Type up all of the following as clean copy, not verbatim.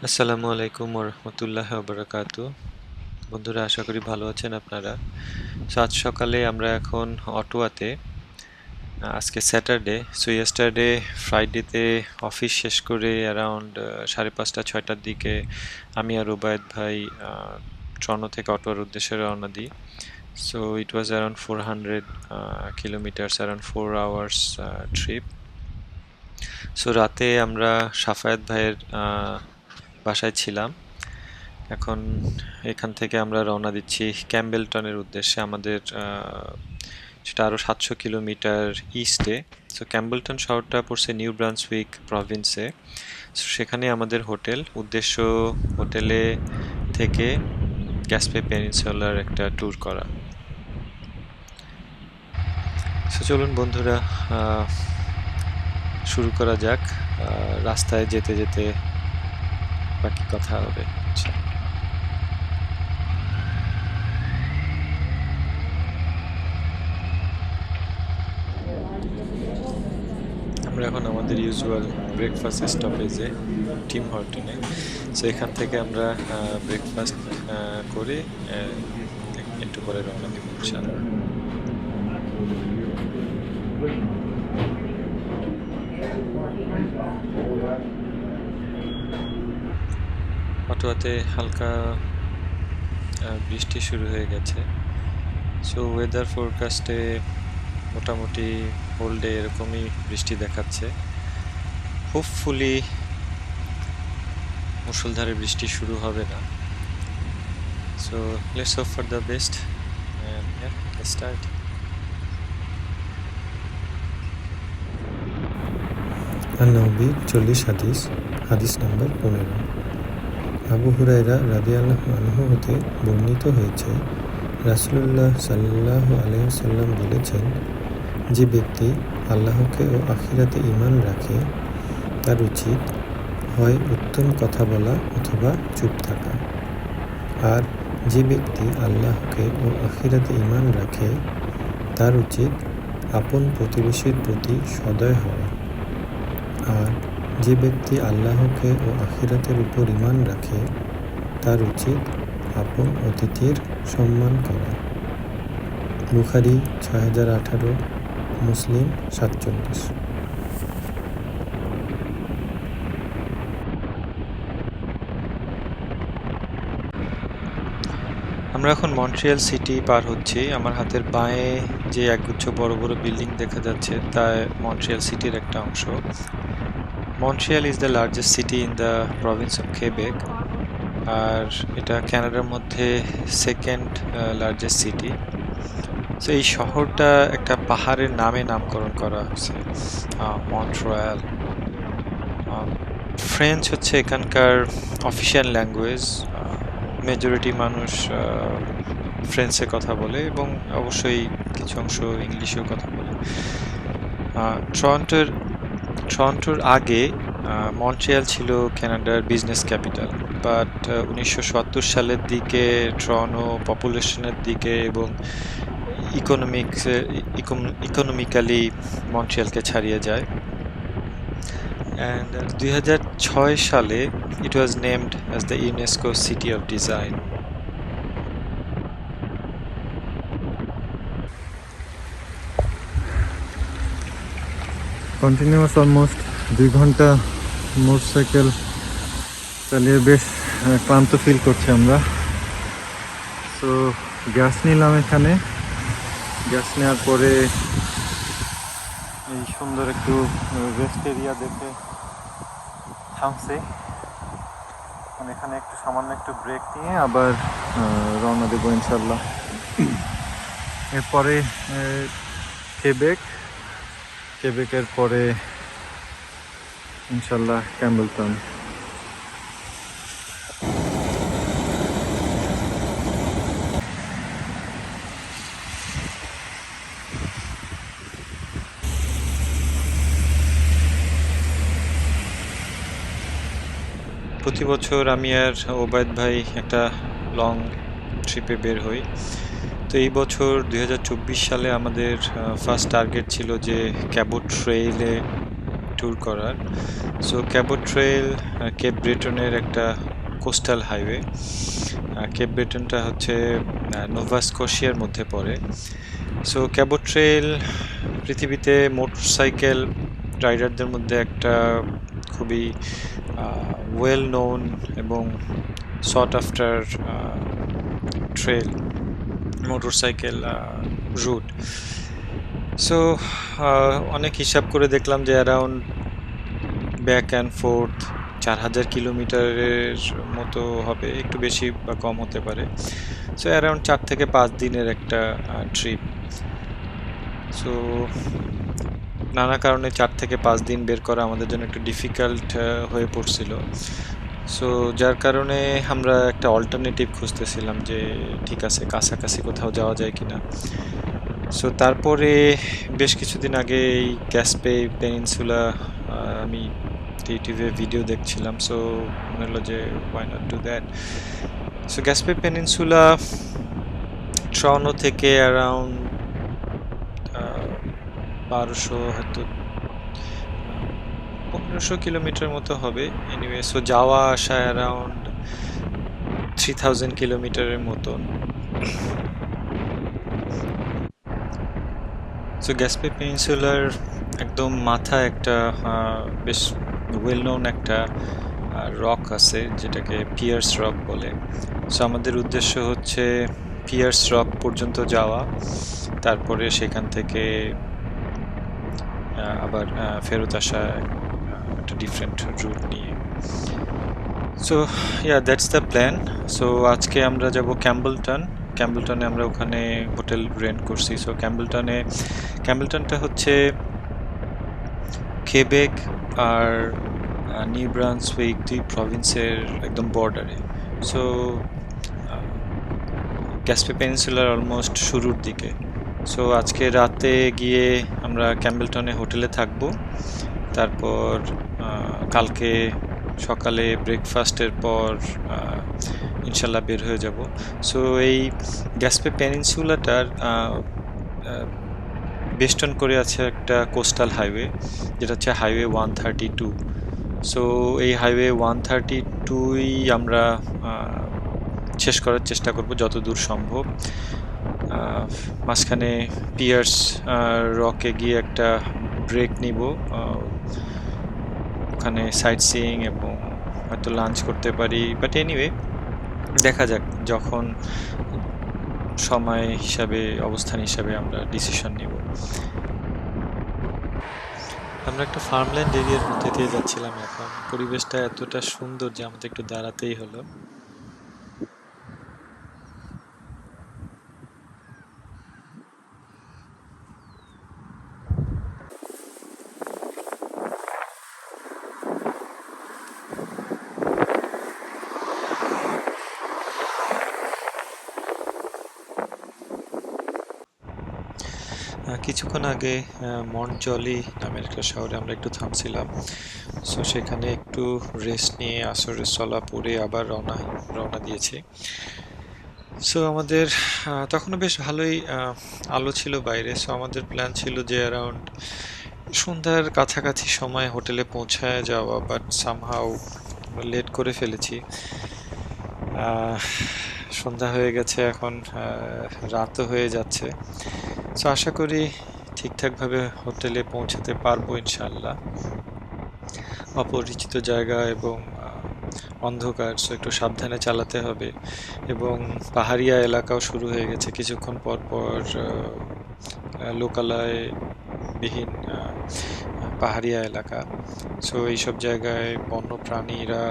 আসসালামু আলাইকুম ওরহমতুল্লাহ বারাকাতু। বন্ধুরা, আশা করি ভালো আছেন আপনারা। আজ সকালে আমরা এখন অটোয়াতে। আজকে স্যাটারডে, সো ইয়েস্টারডে ফ্রাইডেতে অফিস শেষ করে অ্যারাউন্ড 5:30-6টার দিকে আমি আর ওবায়দ ভাই টরন্টো থেকে অটোয়ার উদ্দেশ্যে রওনা দিই। So it was around 400 kilometres, around 4 hours trip. So রাতে আমরা সাফায়েত ভাইয়ের বাসায় ছিলাম। এখন এখান থেকে আমরা রওনা দিচ্ছি ক্যাম্বেলটনের উদ্দেশ্যে। আমাদের সেটা আরও 700 কিলোমিটার ইস্টে। সো ক্যাম্বেলটন শহরটা পড়ছে নিউ ব্রান্সউইক প্রভিন্সে। সো সেখানে আমাদের হোটেল উদ্দেশ্য, হোটেলে থেকে গ্যাসপে পেনিনসুলার একটা ট্যুর করা। সো চলুন বন্ধুরা, শুরু করা যাক। রাস্তায় যেতে যেতে বাকি কথা হবে। আচ্ছা, আমরা এখন আমাদের ইউজুয়াল ব্রেকফাস্ট স্টপেজে টিম হর্টনে। সো এখান থেকে আমরা ব্রেকফাস্ট করে একটু পরে রওনা দিব ইনশাআল্লাহ। অটোয়াতে হালকা বৃষ্টি শুরু হয়ে গেছে। সো ওয়েদার ফোরকাস্টে মোটামুটি হোল ডে এরকমই বৃষ্টি দেখাচ্ছে। হোপফুলি মুষলধারে বৃষ্টি শুরু হবে না। So let's hope for the best and let's start. আন-নবী 40 হাদিস। হাদিস নম্বর 15। আবু হুরায়রা রাদিয়াল্লাহু আনহু হতে বর্ণিত হয়েছে, রাসূলুল্লাহ সাল্লাল্লাহু আলাইহি ওয়াসাল্লাম বলেছেন, যে ব্যক্তি আল্লাহকে ও আখিরাতে ঈমান রাখে তার উচিত হয় উত্তম কথা বলা অথবা চুপ থাকা। আর যে ব্যক্তি আল্লাহকে ও আখিরাতে ঈমান রাখে তার উচিত আপন প্রতিবেশীর প্রতি সদয় হওয়া। আর যে ব্যক্তি আল্লাহকে ও আখিরাতের উপর ঈমান রাখে তার উচিত আপন অতিথির সম্মান করা। বুখারী 6018, মুসলিম 47। আমরা এখন মন্ট্রিয়াল সিটি পার হচ্ছি। আমার হাতের বাঁয়ে যে একগুচ্ছ বড় বড় বিল্ডিং দেখা যাচ্ছে তা মন্ট্রিয়াল সিটির একটা অংশ। Montreal is the largest city in the province of Quebec, আর এটা কানাডার মধ্যে সেকেন্ড লার্জেস্ট সিটি। তো এই শহরটা একটা পাহাড়ের নামে নামকরণ করা হয়েছে, মন্ট্রিয়াল। ফ্রেঞ্চ হচ্ছে এখানকার অফিসিয়াল ল্যাঙ্গুয়েজ। মেজরিটি মানুষ ফ্রেঞ্চে কথা বলে এবং অবশ্যই কিছু অংশ ইংলিশেও কথা বলে। টরন্টোর আগে মন্ট্রিয়াল ছিল কানাডার বিজনেস ক্যাপিটাল, বাট 1970 সালের দিকে টরন্টো পপুলেশনের দিকে এবং ইকোনমিক্যালি মন্ট্রিয়ালকে ছাড়িয়ে যায়। And 2006 সালে it was named as the UNESCO City of Design. Continuous almost 2 ঘন্টা মোটরসাইকেল চালিয়ে বেশ ক্লান্ত ফিল করছি আমরা। তো গ্যাস নিলাম এখানে। গ্যাস নেওয়ার পরে এই সুন্দর একটু রেস্ট এরিয়া দেখে থামছে। এখানে একটু সামান্য একটু ব্রেক নিয়ে আবার রওনা দেবো ইনশাল্লাহ। এরপরে কেবেকের পরে ইনশাল্লাহ ক্যাম্বেলটন। প্রতি বছর আমি আর ওবায়দ ভাই একটা লং ট্রিপে বের হই। তো এই বছর 2024 সালে আমাদের ফার্স্ট টার্গেট ছিল যে ক্যাবট ট্রেইলে ট্যুর করার। সো ক্যাবট ট্রেল কেপ ব্রেটনের একটা কোস্টাল হাইওয়ে। কেপ ব্রেটনটা হচ্ছে নোভা স্কশিয়ার মধ্যে পড়ে। সো ক্যাবট ট্রেল পৃথিবীতে মোটরসাইকেল রাইডারদের মধ্যে একটা খুবই ওয়েল নোন এবং sought after trail motorcycle route. So অনেক হিসাব করে দেখলাম যে অ্যারাউন্ড ব্যাক অ্যান্ড ফোর্থ 4000 কিলোমিটারের মতো হবে, একটু বেশি বা কম হতে পারে। সো অ্যারাউন্ড 4 থেকে 5 দিনের একটা ট্রিপ। সো নানা কারণে 4 থেকে 5 দিন বের করা আমাদের জন্য একটু ডিফিকাল্ট হয়ে পড়ছিল। সো যার কারণে আমরা একটা অল্টারনেটিভ খুঁজতেছিলাম যে ঠিক আছে কাছাকাছি কোথাও যাওয়া যায় কিনা। সো তারপরে বেশ কিছুদিন আগে এই গ্যাসপে পেনিনসুলা আমি টিভিতে ভিডিও দেখছিলাম। সো মনে হলো যে why not do that. So Gaspe peninsula Toronto থেকে অ্যারাউন্ড 1200 হয়তো 1500 কিলোমিটার মতো হবে। এনিওয়ে সো যাওয়া আসা অ্যারাউন্ড 3000 কিলোমিটারের মতন। সো গ্যাসপে পেনিনসুলার একদম মাথায় একটা বেশ ওয়েল নোন একটা রক আছে যেটাকে পিয়ার্স রক বলে। সো আমাদের উদ্দেশ্য হচ্ছে পিয়ার্স রক পর্যন্ত যাওয়া, তারপরে সেখান থেকে আবার ফেরত আসা একটা ডিফারেন্ট রুট নিয়ে। So yeah that's the plan. So আজকে আমরা যাব ক্যাম্বলটন। ক্যাম্বলটনে আমরা ওখানে হোটেল রেন্ট করছি। সো ক্যাম্বলটনটা হচ্ছে কেবেক আর নিউ ব্রান্সউইক দুই প্রভিন্সের একদম বর্ডারে। সো গ্যাসপে পেনিনসুলার অলমোস্ট শুরুর দিকে। সো আজকে রাতে গিয়ে আমরা ক্যাম্বলটনে হোটেলে থাকবো, তারপর কালকে সকালে ব্রেকফাস্টের পর ইনশাল্লাহ বের হয়ে যাব। সো এই গ্যাসপে পেনিনসুলাটার বেষ্টন করে আছে একটা কোস্টাল হাইওয়ে, যেটা হচ্ছে হাইওয়ে 132। সো এই হাইওয়ে 132ই আমরা শেষ করার চেষ্টা করব যত দূর সম্ভব। মাঝখানে পিয়ার্স রকে গিয়ে একটা ব্রেক নিব, ওখানে সাইট সিইং এবং হয়তো লাঞ্চ করতে পারি। বাট এনিওয়ে দেখা যাক, যখন সময় হিসাবে অবস্থান হিসাবে আমরা ডিসিশন নিব। আমরা একটা ফার্মল্যান্ড এরিয়ার মধ্যে দিয়ে যাচ্ছিলাম। এখন পরিবেশটা এতটা সুন্দর যে আমাদের একটু দাঁড়াতেই হলো। কিছুক্ষণ আগে মন্টজলি নামের একটা শহরে আমরা একটু থামছিলাম। সো সেখানে একটু রেস্ট নিয়ে আসরের সলা পরে আবার রওনা দিয়েছি। সো আমাদের তখনও বেশ ভালোই আলো ছিল বাইরে। সো আমাদের প্ল্যান ছিল যে অ্যারাউন্ড সন্ধ্যার কাছাকাছি সময় হোটেলে পৌঁছায় যাওয়া, বাট সামহাউ লেট করে ফেলেছি। সন্ধ্যা হয়ে গেছে, এখন রাতও হয়ে যাচ্ছে। সো আশা করি ঠিকঠাকভাবে হোটেলে পৌঁছাতে পারবো ইনশাল্লাহ। অপরিচিত জায়গা এবং অন্ধকার, সো একটু সাবধানে চালাতে হবে। এবং পাহাড়িয়া এলাকাও শুরু হয়ে গেছে, কিছুক্ষণ পর পর লোকালয় বিহীন পাহাড়িয়া এলাকা। সো এইসব জায়গায় বন্য প্রাণীরা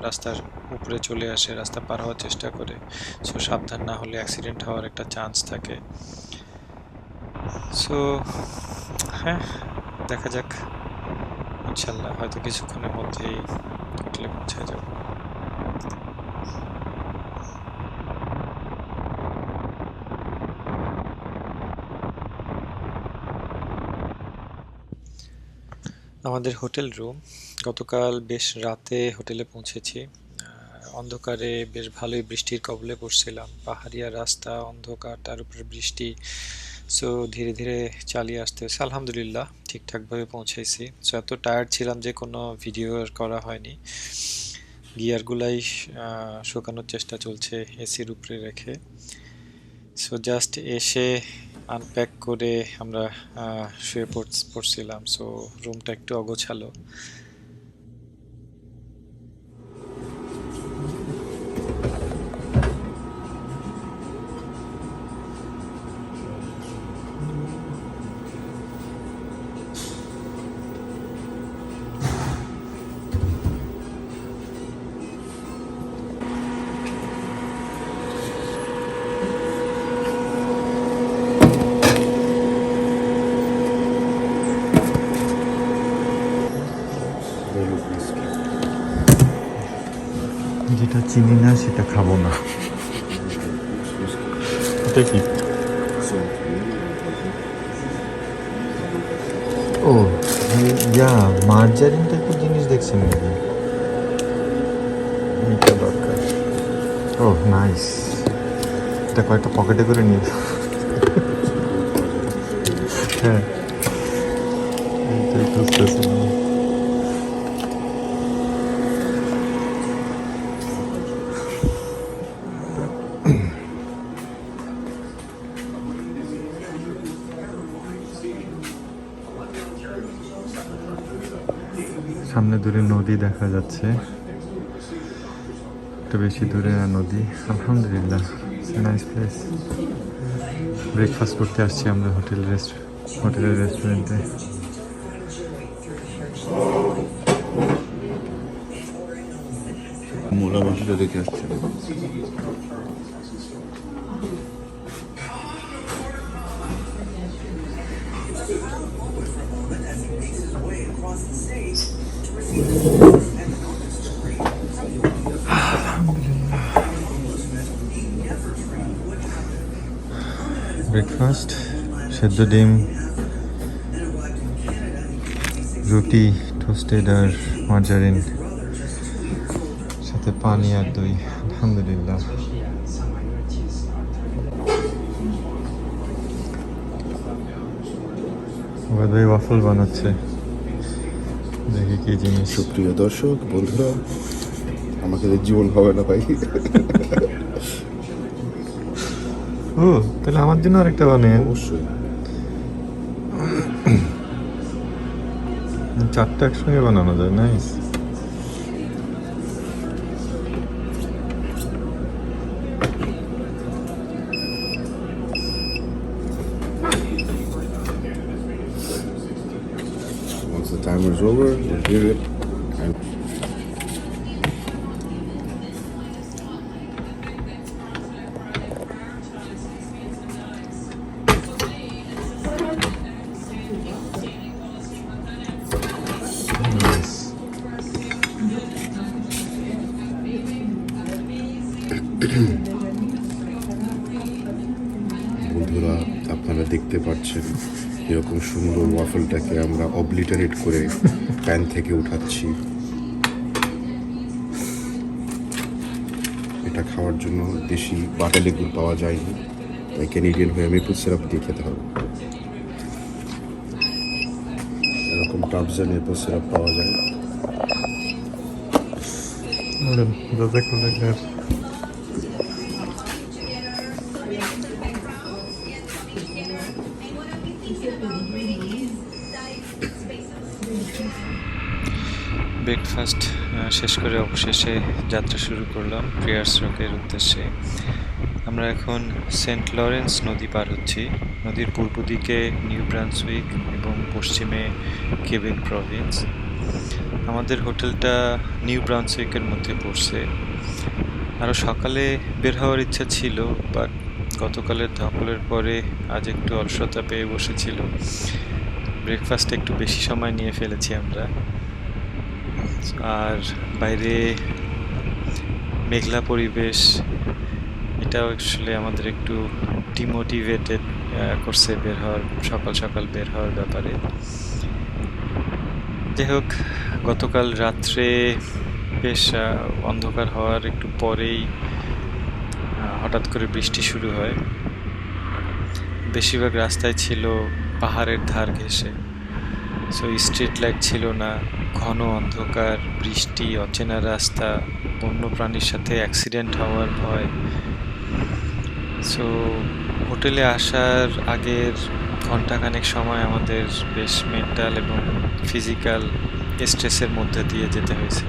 রাস্তার উপরে চলে আসে, রাস্তা পার হওয়ার চেষ্টা করে। সো সাবধান না হলে অ্যাক্সিডেন্ট হওয়ার একটা চান্স থাকে। সো হ্যাঁ, দেখা যাক, ইনশাল্লাহ হয়তো কিছুক্ষণের মধ্যেই হোটেলে পৌঁছে যাব। আমাদের হোটেল রুম। গতকাল বেশ রাতে হোটেলে পৌঁছেছি। অন্ধকারে বেশ ভালোই বৃষ্টির কবলে পড়ছিলাম। পাহাড়িয়া রাস্তা, অন্ধকার, তার উপরে বৃষ্টি। সো ধীরে ধীরে চালিয়ে আসতেছে, আলহামদুলিল্লাহ ঠিকঠাকভাবে পৌঁছাইছি। সো এত টায়ার্ড ছিলাম যে কোনো ভিডিও আর করা হয়নি। গিয়ারগুলাই শুকানোর চেষ্টা চলছে এসির উপরে রেখে। সো জাস্ট এসে আনপ্যাক করে আমরা শুয়ে পড়ছিলাম। সো রুমটা একটু অগোছালো। যেটা চিনি না সেটা খাবো না। এটা কি? ও ইয়া, মার্জারিন টাইপের জিনিস দেখছেন নাকি? এটা দরকার। ও নাইস, এটা কয়েকটা পকেটে করে নিয়ে হ্যাঁ, এইটাই খুঁজতেছিলাম। সামনে দূরে নদী দেখা যাচ্ছে, একটু বেশি দূরে না নদী। আলহামদুলিল্লাহ, নাইস প্লেস। ব্রেকফাস্ট করতে আসছি আমরা হোটেলের রেস্টুরেন্টে। মোলা মাছটা দেখে আসছে। ব্রেকফাস্ট, সেদ্ধ ডিম, রুটি টোস্টেড আর মার্জারিন, সাথে পানি আর দই। আলহামদুলিল্লাহ। ভাই ওয়াফল বানাচ্ছে, দেখি কি জিনিস। সুপ্রিয় দর্শক বন্ধুরা, আমাকে জীবন হবে না ভাই। ও তাহলে আমার জন্য আরেকটা বানেন। অবশ্যই। চারটা একসঙ্গে বানানো যায়, nice. Once the timer is over, we'll hear it. And nice. বন্ধুরা, আপনারা দেখতে পাচ্ছেন এরকম সুন্দর ওয়াফলটাকে আমরা অবলিটারেট করে প্যান থেকে উঠাচ্ছি। এটা খাওয়ার জন্য বেশি বাটা লেবুর পাওয়া যায়নি, তাই ক্যানেডিয়ান হয়ে মেপল সিরাপ দিয়ে খেতে হবে। এরকম টাবজান মেপল সিরাপ পাওয়া যায়। জাযাকাল্লাহ। ব্রেকফাস্ট শেষ করে অবশেষে যাত্রা শুরু করলাম প্রেয়ার্স রকের উদ্দেশ্যে। আমরা এখন সেন্ট লরেন্স নদী পার হচ্ছি। নদীর পূর্ব দিকে নিউ ব্রান্সউইক এবং পশ্চিমে কেবেক প্রভিন্স। আমাদের হোটেলটা নিউ ব্রান্সউইকের মধ্যে পড়ছে। আরও সকালে বের হওয়ার ইচ্ছা ছিল, বাট গতকালের ধকলের পরে আজ একটু অলসতা পেয়ে বসেছিল। ব্রেকফাস্টে একটু বেশি সময় নিয়ে ফেলেছি আমরা। আর বাইরে মেঘলা পরিবেশ, এটাও অ্যাকচুয়ালি আমাদের একটু ডিমোটিভেটেড করছে বের হওয়ার, সকাল সকাল বের হওয়ার ব্যাপারে। যাই হোক, গতকাল রাত্রে বেশ অন্ধকার হওয়ার একটু পরেই হঠাৎ করে বৃষ্টি শুরু হয়। বেশিরভাগ রাস্তায় ছিল পাহাড়ের ধার ঘেঁষে। সো স্ট্রিট লাইট ছিল না, ঘন অন্ধকার, বৃষ্টি, অচেনা রাস্তা, বন্য প্রাণীর সাথে অ্যাক্সিডেন্ট হওয়ার ভয়। সো হোটেলে আসার আগের ঘন্টাখানেক সময় আমাদের বেশ মেন্টাল এবং ফিজিক্যাল স্ট্রেসের মধ্যে দিয়ে যেতে হয়েছে।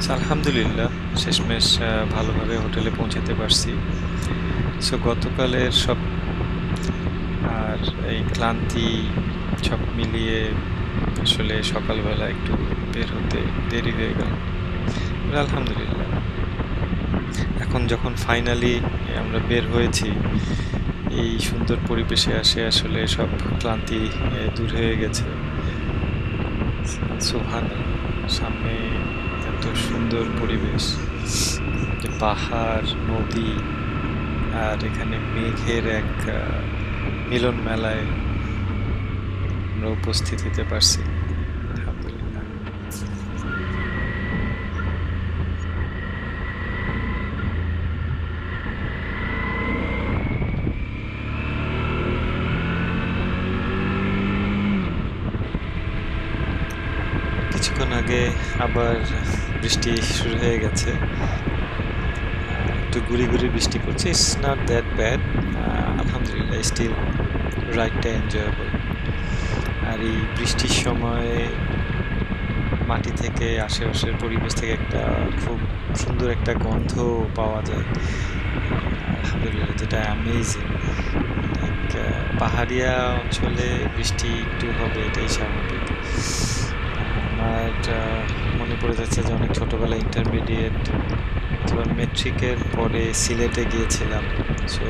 সো আলহামদুলিল্লাহ শেষমেশ ভালোভাবে হোটেলে পৌঁছাতে পারছি। সো গতকালের সব আর এই ক্লান্তি সব মিলিয়ে আসলে সকালবেলা একটু বের হতে দেরি হয়ে গেল। আলহামদুলিল্লাহ এখন যখন ফাইনালি আমরা বের হয়েছি, এই সুন্দর পরিবেশে আসলে সব ক্লান্তি দূর হয়ে গেছে। সুবহানাল্লাহ, সামনে এত সুন্দর পরিবেশ, যে পাহাড়, নদী, আর এখানে মেঘের এক মিলন মেলায় আমরা উপস্থিত হতে পারছি। আলহামদুলিল্লাহ। কিছুক্ষণ আগে আবার বৃষ্টি শুরু হয়ে গেছে, একটু গুড়ি গুড়ি বৃষ্টি পড়ছে। ইটস নট দ্যাট ব্যাড, আলহামদুলিল্লাহ, স্টিল রাইডটা এনজয়েবল। আর এই বৃষ্টির সময় মাটি থেকে, আশেপাশের পরিবেশ থেকে একটা খুব সুন্দর একটা গন্ধ পাওয়া যায়, আলহামদুলিল্লাহ, যেটা অ্যামেজিং। পাহাড়িয়া অঞ্চলে বৃষ্টি একটু হবে, এটাই স্বাভাবিক। আমার মনে পড়ে যাচ্ছে যে অনেক ছোটোবেলায় ইন্টারমিডিয়েট অথবা মেট্রিকের পরে সিলেটে গিয়েছিলাম। সো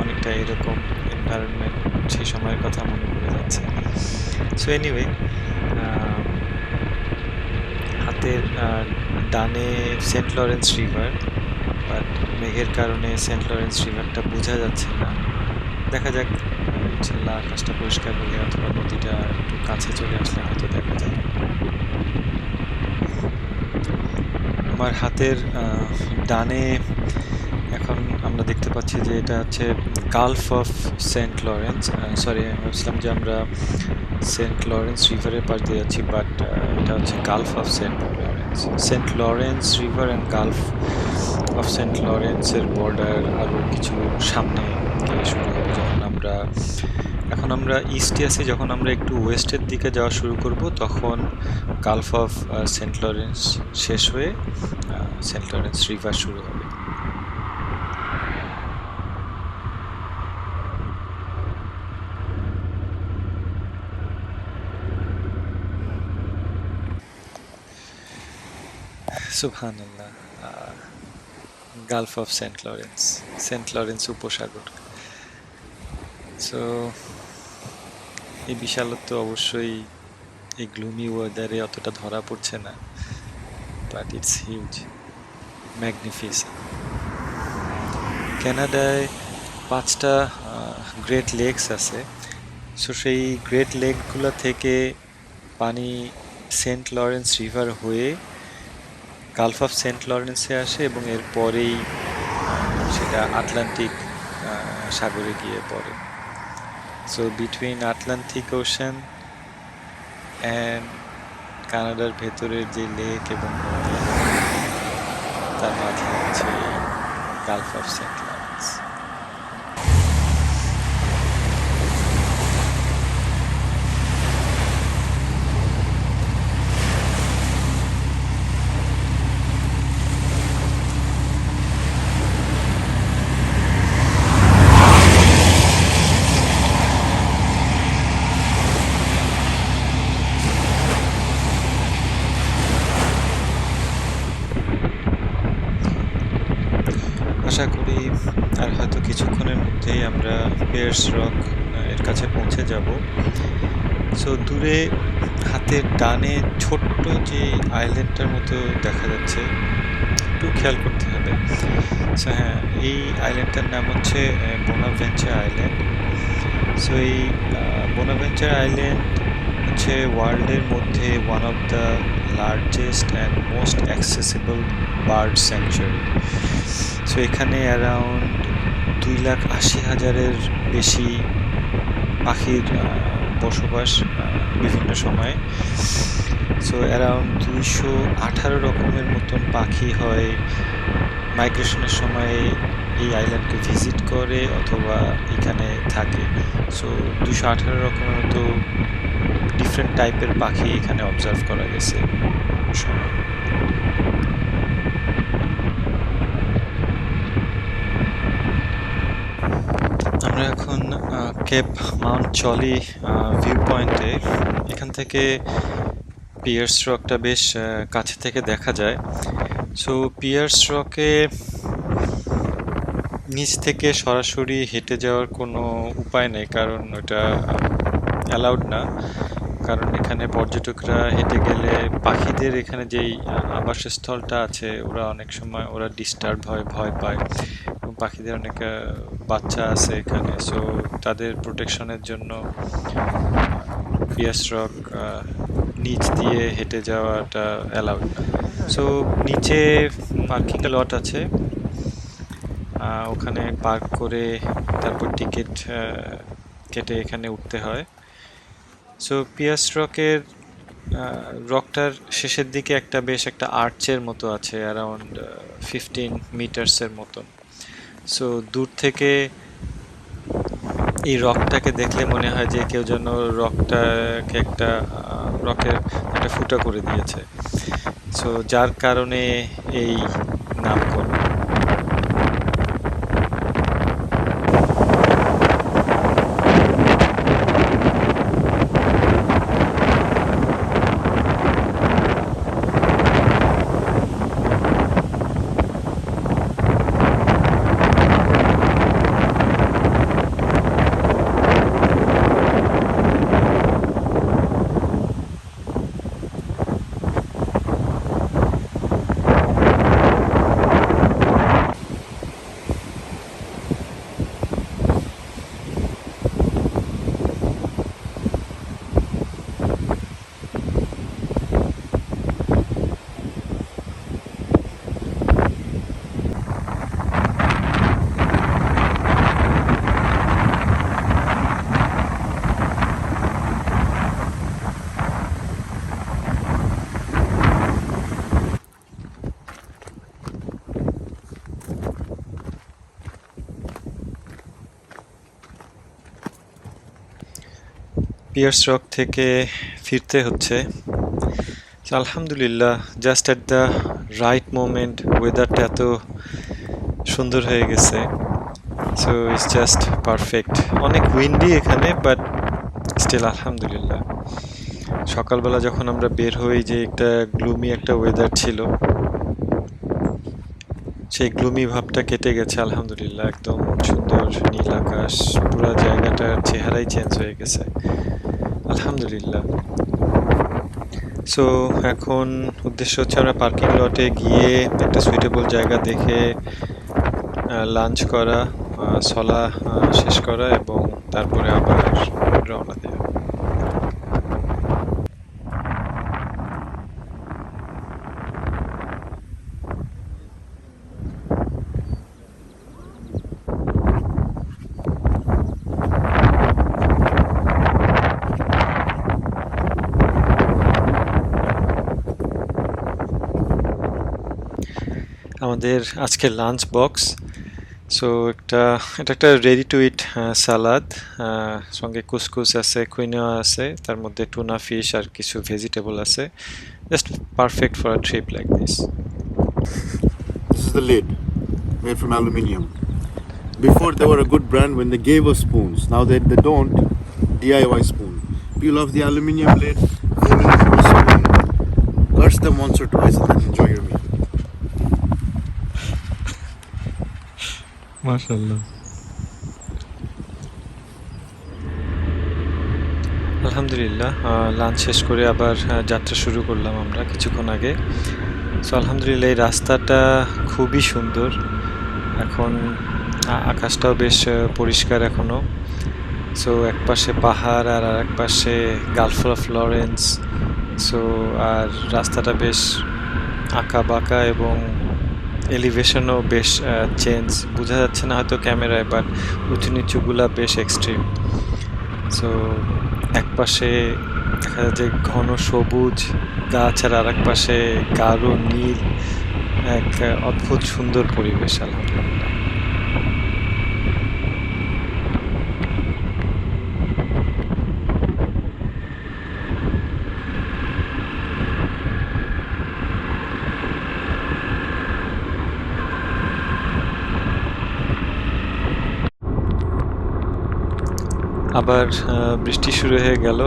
অনেকটা এরকম এনভায়রনমেন্ট, সেই সময়ের কথা মনে পড়ে যাচ্ছে। সো এনিওয়ে, হাতের ডানে সেন্ট লরেন্স রিভার, বাট মেঘের কারণে সেন্ট লরেন্স রিভারটা বোঝা যাচ্ছে না। দেখা যাক, ইনশাল্লাহ আকাশটা পরিষ্কার হলে অথবা নদীটা একটু কাছে চলে আসলে হয়তো দেখা যায়। আমার হাতের ডানে এখন আমরা দেখতে পাচ্ছি যে এটা হচ্ছে Gulf of Saint Lawrence. Sorry, আমি ভাবছিলাম যে আমরা সেন্ট লরেন্স রিভারের পাশ দিয়ে যাচ্ছি, বাট এটা হচ্ছে Gulf of Saint Lawrence. Saint Lawrence River and Gulf of Saint লরেন্সের বর্ডার আরও কিছু সামনে গিয়ে শুরু হবে। এখন আমরা ইস্টে আছি, যখন আমরা একটু ওয়েস্টের দিকে যাওয়া শুরু করব তখন গালফ অফ সেন্ট লরেন্স শেষ হয়ে সেন্ট লরেন্স রিভার শুরু হবে। সুবহানাল্লাহ, গালফ অফ সেন্ট লরেন্স উপসাগর। সো এই বিশালত্ব অবশ্যই এই গ্লুমি ওয়েদারে অতটা ধরা পড়ছে না, বাট ইটস হিউজ, ম্যাগনিফিসেন্ট। কানাডায় 5টা গ্রেট লেকস আছে। সো সেই গ্রেট লেকগুলো থেকে পানি সেন্ট লরেন্স রিভার হয়ে গালফ অফ সেন্ট লরেন্সে আসে এবং এরপরেই সেটা আটলান্টিক সাগরে গিয়ে পড়ে। So between Atlantic ocean and কানাডার ভেতরের যে লেক এবং নদী, তার মাঝে হচ্ছে গালফ অফ সেন্ট লরেন্স। আশা করি আর হয়তো কিছুক্ষণের মধ্যেই আমরা পিয়ার্স রক এর কাছে পৌঁছে যাব। সো দূরে হাতের ডানে ছোট্ট যে আইল্যান্ডটার মতো দেখা যাচ্ছে, একটু খেয়াল করতে হবে। সো হ্যাঁ, এই আইল্যান্ডটার নাম হচ্ছে বোনাভেঞ্চার আইল্যান্ড। সো এই বোনাভেঞ্চার আইল্যান্ড হচ্ছে ওয়ার্ল্ডের মধ্যে one of the largest and most accessible bird sanctuary. So এখানে অ্যারাউন্ড 2,80,000-এর বেশি পাখির বসবাস বিভিন্ন সময়ে। সো অ্যারাউন্ড 218 রকমের মতন পাখি হয় মাইগ্রেশনের সময় এই আইল্যান্ডকে ভিজিট করে অথবা এখানে থাকে। সো 218 রকমের মতো ডিফারেন্ট টাইপের পাখি এখানে অবজার্ভ করা গেছে সময়। আমরা এখন কেপ মাউন্ট চলি ভিউ পয়েন্টে। এখান থেকে পিয়ার্স রকটা বেশ কাছে থেকে দেখা যায়। সো পিয়ার্স রকে নিচ থেকে সরাসরি হেঁটে যাওয়ার কোনো উপায় নেই, কারণ ওটা অ্যালাউড না। কারণ এখানে পর্যটকরা হেঁটে গেলে পাখিদের এখানে যেই আবাসস্থলটা আছে ওরা অনেক সময় ওরা ডিস্টার্ব হয়, ভয় পায়, এবং পাখিদের অনেক বাচ্চা আছে এখানে। সো তাদের প্রোটেকশনের জন্য পিয়ার্স রক নিচ দিয়ে হেঁটে যাওয়াটা অ্যালাউড না। সো নিচে পার্কিং লট আছে, ওখানে পার্ক করে তারপর টিকিট কেটে এখানে উঠতে হয়। সো পিয়ার্স রকটার শেষের দিকে একটা আর্চের মতো আছে, অ্যারাউন্ড 15 মিটার্সের মতন। সো দূর থেকে এই রকটাকে দেখলে মনে হয় যে কেউ যেন রকের একটা ফুটা করে দিয়েছে। সো যার কারণে এই নামকরণ। পিয়ার্স রক থেকে ফিরতে হচ্ছে। আলহামদুলিল্লাহ, just at the right moment ওয়েদারটা এত সুন্দর হয়ে গেছে। So it's just perfect. অনেক উইন্ডি এখানে, বাট স্টিল আলহামদুলিল্লাহ। সকালবেলা যখন আমরা বের হই যে একটা গ্লুমি একটা ওয়েদার ছিল, সেই গ্লুমি ভাবটা কেটে গেছে আলহামদুলিল্লাহ। একদম সুন্দর নীল আকাশ, পুরো জায়গাটার চেহারাই চেঞ্জ হয়ে গেছে আলহামদুলিল্লাহ। সো এখন উদ্দেশ্য হচ্ছে আমরা পার্কিং লটে গিয়ে একটা সুইটেবল জায়গা দেখে লাঞ্চ করা, সলা শেষ করা এবং তারপরে আবার রওনা দেওয়া। আমাদের আজকের লাঞ্চ বক্স। সো এটা একটা রেডি টু ইট সালাদ, সঙ্গে কুসকুস আছে, কুইনোয়া আছে, তার মধ্যে টুনা ফিশ আর কিছু ভেজিটেবল আছে। Just perfect for a trip like this. This is the lid, made from aluminium. Before they were a good brand when they gave us spoons. Now they don't. DIY spoon. Peel off the aluminium lid, fill in porcelain, curse them once or twice, and then enjoy your meal. মাশাআল্লাহ। আলহামদুলিল্লাহ, lunch শেষ করে আবার যাত্রা শুরু করলাম আমরা কিছুক্ষণ আগে। সো আলহামদুলিল্লাহ, এই রাস্তাটা খুবই সুন্দর। এখন আকাশটাও বেশ পরিষ্কার এখনো। সো এক পাশে পাহাড় আর এক পাশে গালফ অফ লরেন্স। সো আর রাস্তাটা বেশ আঁকা বাঁকা এবং এলিভেশনও বেশ চেঞ্জ, বোঝা যাচ্ছে না হয়তো ক্যামেরায়, বাট উঁচু নিচুগুলা বেশ এক্সট্রিম। সো এক পাশে দেখা যায় যে ঘন সবুজ গাছ, আর আরেক পাশে গাঢ় নীল, এক অদ্ভুত সুন্দর পরিবেশ আলহামদুলিল্লাহ। আবার বৃষ্টি শুরু হয়ে গেল।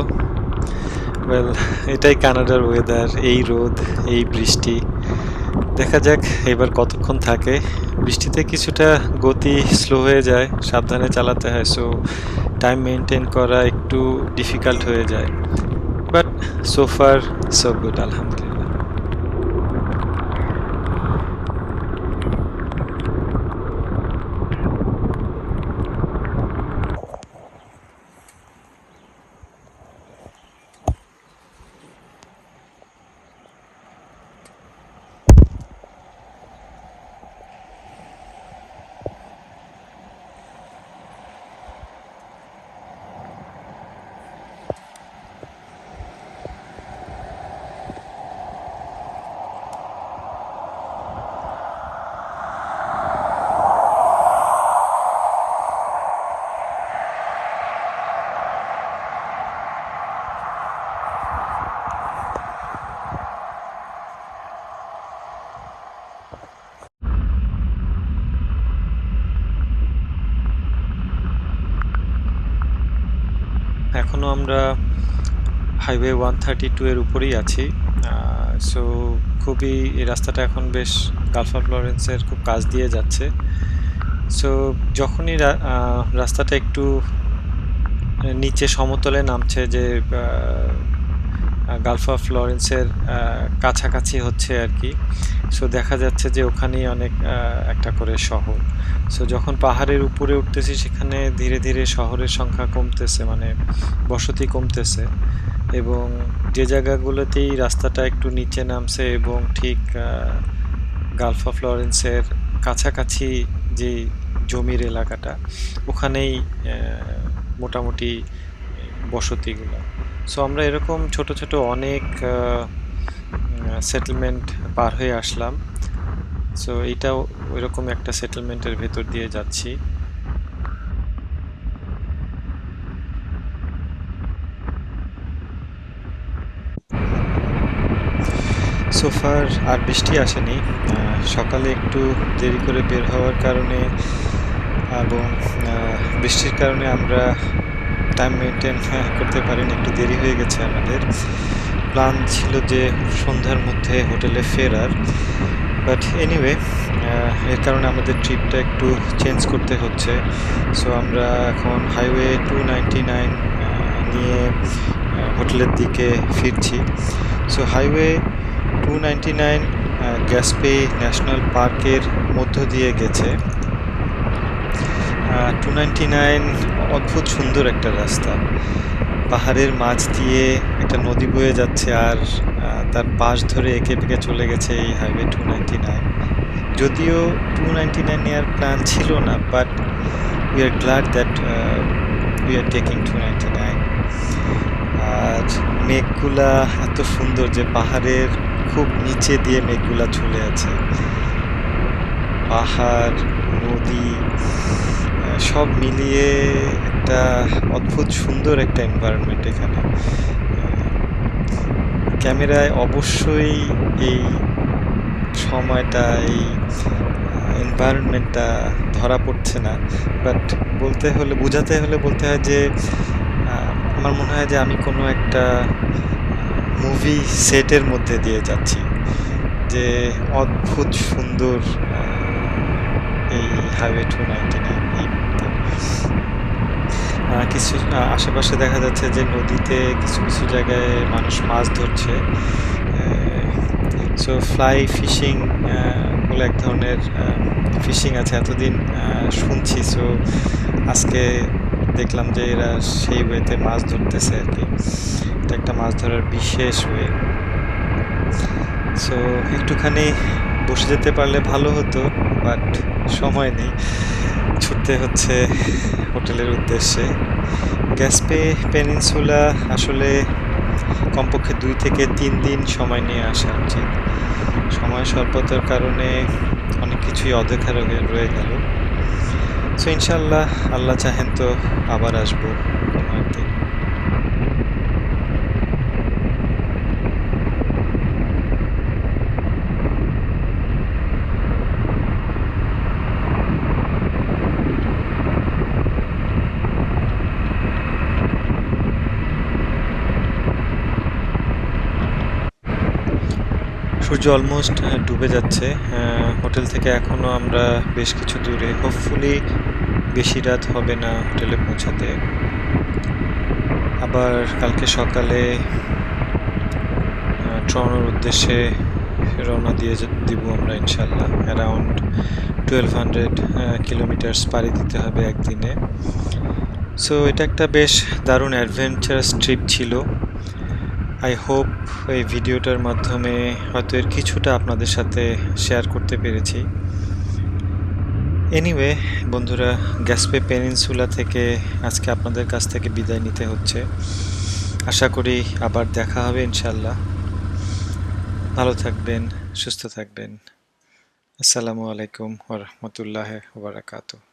ওয়েল, এটাই কানাডার ওয়েদার, এই রোদ, এই বৃষ্টি। দেখা যাক এবার কতক্ষণ থাকে। বৃষ্টিতে কিছুটা গতি স্লো হয়ে যায়, সাবধানে চালাতে হয়, সো টাইম মেনটেন করা একটু ডিফিকাল্ট হয়ে যায়, but so far so good আলহামদুলিল্লাহ। এখনো আমরা হাইওয়ে 132 এর উপরেই আছি। সো খুবই, এই রাস্তাটা এখন বেশ গালফ অফ লরেন্সের খুব কাছ দিয়ে যাচ্ছে। সো যখনই রাস্তাটা একটু নিচে সমতলে নামছে, যে গালফ অফ লরেন্সের কাছাকাছি হচ্ছে আর কি, সো দেখা যাচ্ছে যে ওখানেই অনেক একটা করে শহর। সো যখন পাহাড়ের উপরে উঠতেছি সেখানে ধীরে ধীরে শহরের সংখ্যা কমতেছে, মানে বসতি কমতেছে, এবং যে জায়গাগুলোতেই রাস্তাটা একটু নিচে নামছে এবং ঠিক গালফ অফ লরেন্সের কাছাকাছি যে জমির এলাকাটা, ওখানেই মোটামুটি বসতিগুলো। সো আমরা এরকম ছোট ছোট অনেক সেটেলমেন্ট পার হয়ে আসলাম। সো এইটাও ওইরকম একটা সেটেলমেন্টের ভেতর দিয়ে যাচ্ছি। সোফার আর বৃষ্টি আসেনি। সকালে একটু দেরি করে বের হওয়ার কারণে এবং বৃষ্টির কারণে আমরা টাইম মেনটেন করতে পারিনি, একটু দেরি হয়ে গেছে আমাদের। প্ল্যান ছিল যে সন্ধ্যার মধ্যে হোটেলে ফেরার, বাট এনিওয়ে এর কারণে আমাদের ট্রিপটা একটু চেঞ্জ করতে হচ্ছে। সো আমরা এখন হাইওয়ে 299 নিয়ে হোটেলের দিকে ফিরছি। সো হাইওয়ে 299 গ্যাসপে ন্যাশনাল পার্কের মধ্য দিয়ে গেছে। 299 অদ্ভুত সুন্দর একটা রাস্তা, পাহাড়ের মাঝ দিয়ে একটা নদী বয়ে যাচ্ছে, আর তার পাশ ধরে এঁকে বেঁকে চলে গেছে এই হাইওয়ে 299। যদিও 299 নেওয়ার প্ল্যান ছিল না, but we are glad that we are taking 299। আর মেঘগুলা এত সুন্দর যে পাহাড়ের খুব নিচে দিয়ে মেঘগুলা চলে আছে, পাহাড়, নদী, সব মিলিয়ে একটা অদ্ভুত সুন্দর একটা এনভায়রনমেন্ট এখানে। ক্যামেরায় অবশ্যই এই সময়টা, এই এনভায়রনমেন্টটা ধরা পড়ছে না, বাট বোঝাতে হলে বলতে হয় যে আমার মনে হয় যে আমি কোনো একটা মুভি সেটের মধ্যে দিয়ে যাচ্ছি, যে অদ্ভুত সুন্দর এই হাইওয়ে 299। কিছু আশেপাশে দেখা যাচ্ছে যে নদীতে কিছু কিছু জায়গায় মানুষ মাছ ধরছে। সো ফ্লাই ফিশিং বলে এক ধরনের ফিশিং আছে, এতদিন শুনছি। সো আজকে দেখলাম যে এরা সেই ওয়েতে মাছ ধরতেছে আর কি। এটা একটা মাছ ধরার বিশেষ ওয়ে। সো একটুখানি বসে যেতে পারলে ভালো হতো, বাট সময় নেই, ছুটতে হচ্ছে হোটেলের উদ্দেশ্যে। গ্যাসপে পেনিনসুলা আসলে কমপক্ষে 2 থেকে 3 দিন সময় নিয়ে আসা উচিত। সময় স্বল্পতার কারণে অনেক কিছুই অদেখা রয়ে গেল। সো ইনশাল্লাহ আল্লাহ চাহেন তো আবার আসবো কোনো একদিন। সূর্য অলমোস্ট ডুবে যাচ্ছে। হোটেল থেকে এখনো আমরা বেশ কিছু দূরে, হোপফুলি বেশি রাত হবে না হোটেলে পৌঁছাতে। আবার কালকে সকালে ট্রনোর উদ্দেশ্যে রওনা দিব আমরা ইনশাল্লাহ। অ্যারাউন্ড 1200 কিলোমিটার্স পাড়ি দিতে হবে একদিনে। সো এটা একটা বেশ দারুণ অ্যাডভেঞ্চারাস ট্রিপ ছিল। আই হোপ এই ভিডিওটার মাধ্যমে হয়তো এর কিছুটা আপনাদের সাথে শেয়ার করতে পেরেছি। এনিওয়ে বন্ধুরা, গ্যাসপে পেনিনসুলা থেকে আজকে আপনাদের কাছ থেকে বিদায় নিতে হচ্ছে। আশা করি আবার দেখা হবে ইনশাল্লাহ। ভালো থাকবেন, সুস্থ থাকবেন। আসসালামু আলাইকুম ওয়া রাহমাতুল্লাহি ওয়া বারাকাতুহু।